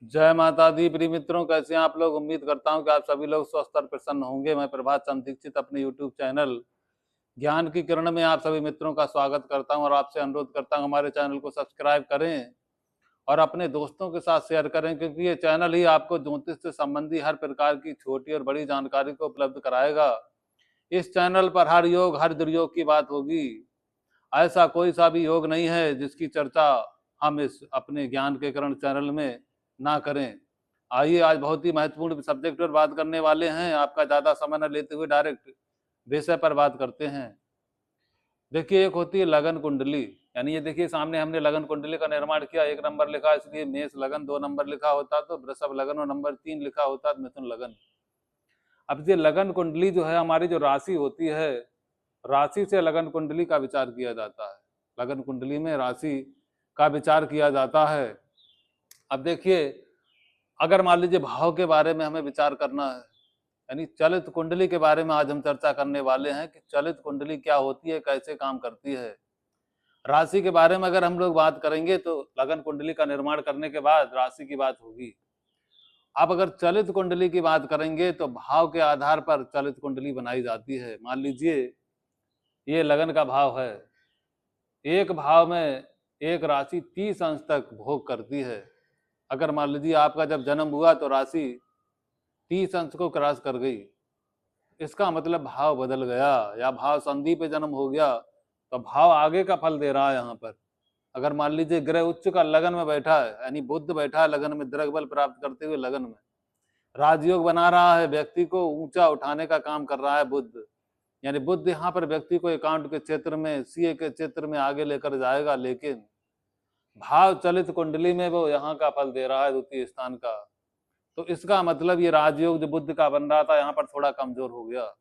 जय माता दी। प्रिय मित्रों, कैसे हैं आप लोग। उम्मीद करता हूं कि आप सभी लोग स्वस्थ और प्रसन्न होंगे। मैं प्रभात चंद दीक्षित अपने यूट्यूब चैनल ज्ञान की किरण में आप सभी मित्रों का स्वागत करता हूं और आपसे अनुरोध करता हूं हमारे चैनल को सब्सक्राइब करें और अपने दोस्तों के साथ शेयर करें, क्योंकि ये चैनल ही आपको ज्योतिष से संबंधी हर प्रकार की छोटी और बड़ी जानकारी को उपलब्ध कराएगा। इस चैनल पर हर योग हर दुर्योग की बात होगी। ऐसा कोई सा भी योग नहीं है जिसकी चर्चा हम इस अपने ज्ञान के किरण चैनल में ना करें। आइए, आज बहुत ही महत्वपूर्ण सब्जेक्ट पर बात करने वाले हैं। आपका ज्यादा समय न लेते हुए डायरेक्ट विषय पर बात करते हैं। देखिए, एक होती है लगन कुंडली, यानी ये देखिए सामने हमने लगन कुंडली का निर्माण किया। 1 नंबर लिखा इसलिए मेष लगन, 2 नंबर लिखा होता तो वृषभ लगन और नंबर 3 लिखा होता तो मिथुन लगन। अब ये लगन कुंडली जो है, हमारी जो राशि होती है, राशि से लगन कुंडली का विचार किया जाता है। लगन कुंडली में राशि का विचार किया जाता है। अब देखिए, अगर मान लीजिए भाव के बारे में हमें विचार करना है, यानी चलित कुंडली के बारे में आज हम चर्चा करने वाले हैं कि चलित कुंडली क्या होती है, कैसे काम करती है। राशि के बारे में अगर हम लोग बात करेंगे तो लगन कुंडली का निर्माण करने के बाद राशि की बात होगी। अब अगर चलित कुंडली की बात करेंगे तो भाव के आधार पर चलित कुंडली बनाई जाती है। मान लीजिए ये लगन का भाव है, एक भाव में एक राशि 30 अंश तक भोग करती है। अगर मान लीजिए आपका जब जन्म हुआ तो राशि 30 अंश को क्रॉस कर गई, इसका मतलब भाव बदल गया, या भाव संधि पे जन्म हो गया तो भाव आगे का फल दे रहा है। यहाँ पर अगर मान लीजिए ग्रह उच्च का लगन में बैठा है, यानी बुध बैठा है लगन में, दृढ़ बल प्राप्त करते हुए लगन में राजयोग बना रहा है, व्यक्ति को ऊंचा उठाने का काम कर रहा है बुध, यानी बुध यहाँ पर व्यक्ति को अकाउंट के क्षेत्र में, सीए के क्षेत्र में आगे लेकर जाएगा। लेकिन भाव चलित कुंडली में वो यहाँ का फल दे रहा है, द्वितीय स्थान का। तो इसका मतलब ये राजयोग जो बुद्ध का बन रहा था यहाँ पर थोड़ा कमजोर हो गया,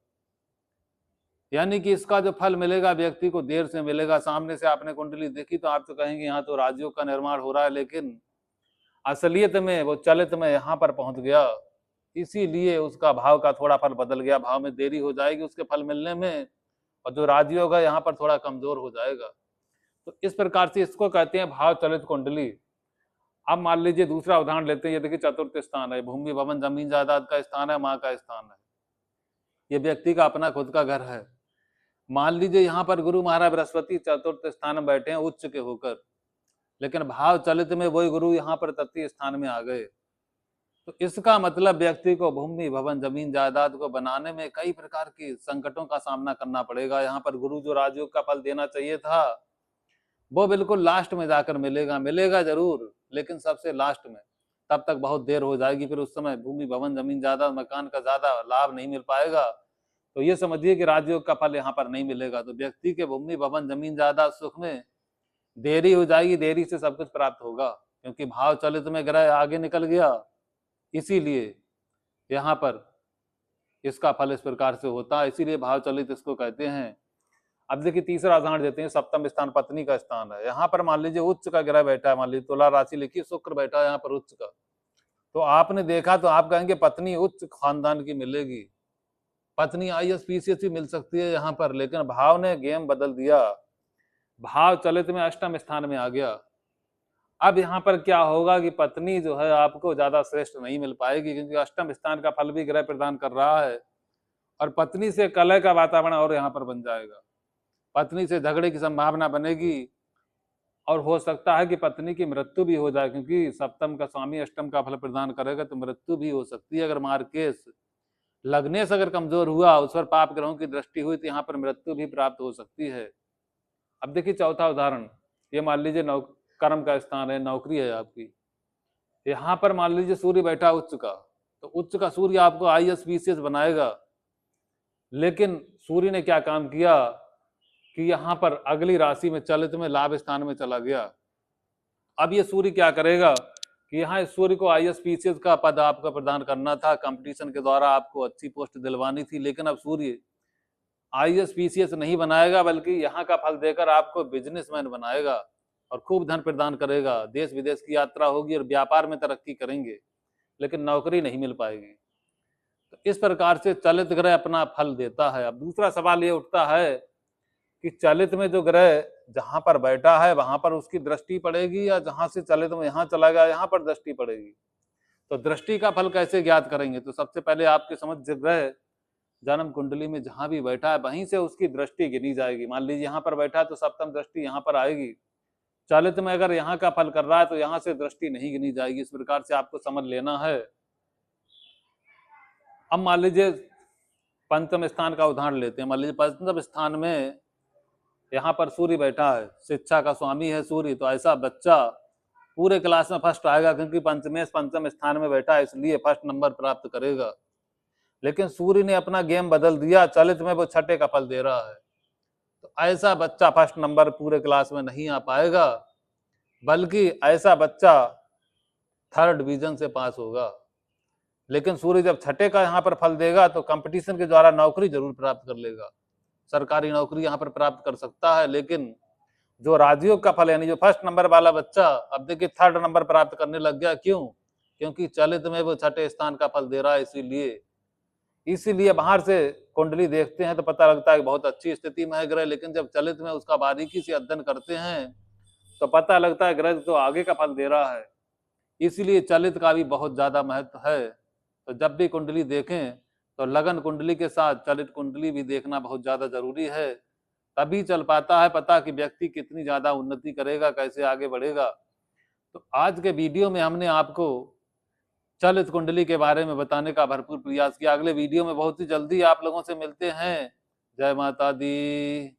यानी कि इसका जो फल मिलेगा व्यक्ति को देर से मिलेगा। सामने से आपने कुंडली देखी तो आप तो कहेंगे यहाँ तो राजयोग का निर्माण हो रहा है, लेकिन असलियत में वो चलित में यहाँ पर पहुंच गया, इसीलिए उसका भाव का थोड़ा फल बदल गया। भाव में देरी हो जाएगी उसके फल मिलने में, और जो राजयोग है यहाँ पर थोड़ा कमजोर हो जाएगा। तो इस प्रकार से इसको कहते हैं भाव चलित कुंडली। अब मान लीजिए दूसरा उदाहरण लेते हैं। ये देखिए चतुर्थ स्थान है, भूमि भवन जमीन जायदाद का स्थान है, माँ का स्थान है, ये व्यक्ति का अपना खुद का घर है। मान लीजिए यहाँ पर गुरु महाराज बृहस्पति चतुर्थ स्थान में बैठे हैं उच्च के होकर, लेकिन भाव चलित में वही गुरु यहाँ पर तृतीय स्थान में आ गए। तो इसका मतलब व्यक्ति को भूमि भवन जमीन जायदाद को बनाने में कई प्रकार की संकटों का सामना करना पड़ेगा। यहाँ पर गुरु जो राजयोग का फल देना चाहिए था वो बिल्कुल लास्ट में जाकर मिलेगा, मिलेगा जरूर लेकिन सबसे लास्ट में, तब तक बहुत देर हो जाएगी। फिर उस समय भूमि भवन जमीन जायदाद मकान का ज्यादा लाभ नहीं मिल पाएगा। तो ये समझिए कि राजयोग का फल यहाँ पर नहीं मिलेगा। तो व्यक्ति के भूमि भवन जमीन जायदाद सुख में देरी हो जाएगी, देरी से सब कुछ प्राप्त होगा, क्योंकि भाव चलित में ग्रह आगे निकल गया, इसीलिए यहाँ पर इसका फल इस प्रकार से होता है, इसीलिए भाव चलित इसको कहते हैं। अब देखिए तीसरा उदाहरण देते हैं। सप्तम स्थान पत्नी का स्थान है, यहाँ पर मान लीजिए उच्च का ग्रह बैठा है, मान लीजिए तुला राशि लिखिए, शुक्र बैठा है यहाँ पर उच्च का। तो आपने देखा तो आप कहेंगे पत्नी उच्च खानदान की मिलेगी, पत्नी आईएएस पीसीएस भी मिल सकती है यहाँ पर, लेकिन भाव ने गेम बदल दिया, भाव चलित में अष्टम स्थान में आ गया। अब यहाँ पर क्या होगा कि पत्नी जो है आपको ज्यादा श्रेष्ठ नहीं मिल पाएगी, क्योंकि अष्टम स्थान का फल भी ग्रह प्रदान कर रहा है, और पत्नी से कलह का वातावरण और यहाँ पर बन जाएगा। पत्नी से झगड़े की संभावना बनेगी, और हो सकता है कि पत्नी की मृत्यु भी हो जाए, क्योंकि सप्तम का स्वामी अष्टम का फल प्रदान करेगा तो मृत्यु भी हो सकती है। अगर मार्केश लग्नेश अगर कमजोर हुआ, उस पर पाप ग्रहों की दृष्टि हुई तो यहाँ पर मृत्यु भी प्राप्त हो सकती है। अब देखिए चौथा उदाहरण, ये मान लीजिए कर्म का स्थान है, नौकरी है आपकी, यहाँ पर मान लीजिए सूर्य बैठा उच्च का, तो उच्च का सूर्य आपको आईएएस पीसीएस बनाएगा, लेकिन सूर्य ने क्या काम किया कि यहाँ पर अगली राशि में चलित में लाभ स्थान में चला गया। अब ये सूर्य क्या करेगा कि यहाँ सूर्य को आईएएस पीसीएस का पद आपको प्रदान करना था, कंपटीशन के द्वारा आपको अच्छी पोस्ट दिलवानी थी, लेकिन अब सूर्य आईएएस पीसीएस नहीं बनाएगा, बल्कि यहाँ का फल देकर आपको बिजनेसमैन बनाएगा और खूब धन प्रदान करेगा, देश विदेश की यात्रा होगी और व्यापार में तरक्की करेंगे, लेकिन नौकरी नहीं मिल पाएगी। तो इस प्रकार से चलित ग्रह अपना फल देता है। अब दूसरा सवाल ये उठता है कि चलित में जो ग्रह जहां पर बैठा है वहां पर उसकी दृष्टि पड़ेगी, या जहां से चलित में यहाँ चला गया यहाँ पर दृष्टि पड़ेगी। तो दृष्टि का फल कैसे ज्ञात करेंगे? तो सबसे पहले आपके समझ ग्रह जन्म कुंडली में जहां भी बैठा है वहीं से उसकी दृष्टि गिनी जाएगी। मान लीजिए यहाँ पर बैठा है तो सप्तम दृष्टि यहाँ पर आएगी। चलित में अगर यहाँ का फल कर रहा है तो यहाँ से दृष्टि नहीं गिनी जाएगी। इस प्रकार से आपको समझ लेना है। अब मान लीजिए पंचम स्थान का उदाहरण लेते हैं। मान लीजिए पंचम स्थान में यहाँ पर सूर्य बैठा है, शिक्षा का स्वामी है सूर्य, तो ऐसा बच्चा पूरे क्लास में फर्स्ट आएगा, क्योंकि पंचमेश पंचम स्थान में बैठा है इसलिए फर्स्ट नंबर प्राप्त करेगा। लेकिन सूर्य ने अपना गेम बदल दिया, चलित में वो छठे का फल दे रहा है, तो ऐसा बच्चा फर्स्ट नंबर पूरे क्लास में नहीं आ पाएगा, बल्कि ऐसा बच्चा थर्ड डिवीजन से पास होगा। लेकिन सूर्य जब छठे का यहाँ पर फल देगा तो कंपटीशन के द्वारा नौकरी जरूर प्राप्त कर लेगा, सरकारी नौकरी यहाँ पर प्राप्त कर सकता है। लेकिन जो राजयोग का फल यानी जो फर्स्ट नंबर वाला बच्चा अब देखिए थर्ड नंबर प्राप्त करने लग गया। क्यों? क्योंकि चलित में वो छठे स्थान का फल दे रहा है। इसीलिए बाहर से कुंडली देखते हैं तो पता लगता है बहुत अच्छी स्थिति में है ग्रह, लेकिन जब चलित में उसका बारीकी से अध्ययन करते हैं तो पता लगता है ग्रह तो आगे का फल दे रहा है। इसीलिए चलित का भी बहुत ज्यादा महत्व है। तो जब भी कुंडली देखें तो लगन कुंडली के साथ चलित कुंडली भी देखना बहुत ज्यादा जरूरी है, तभी चल पाता है पता कि व्यक्ति कितनी ज्यादा उन्नति करेगा, कैसे आगे बढ़ेगा। तो आज के वीडियो में हमने आपको चलित कुंडली के बारे में बताने का भरपूर प्रयास किया। अगले वीडियो में बहुत ही जल्दी आप लोगों से मिलते हैं। जय माता दी।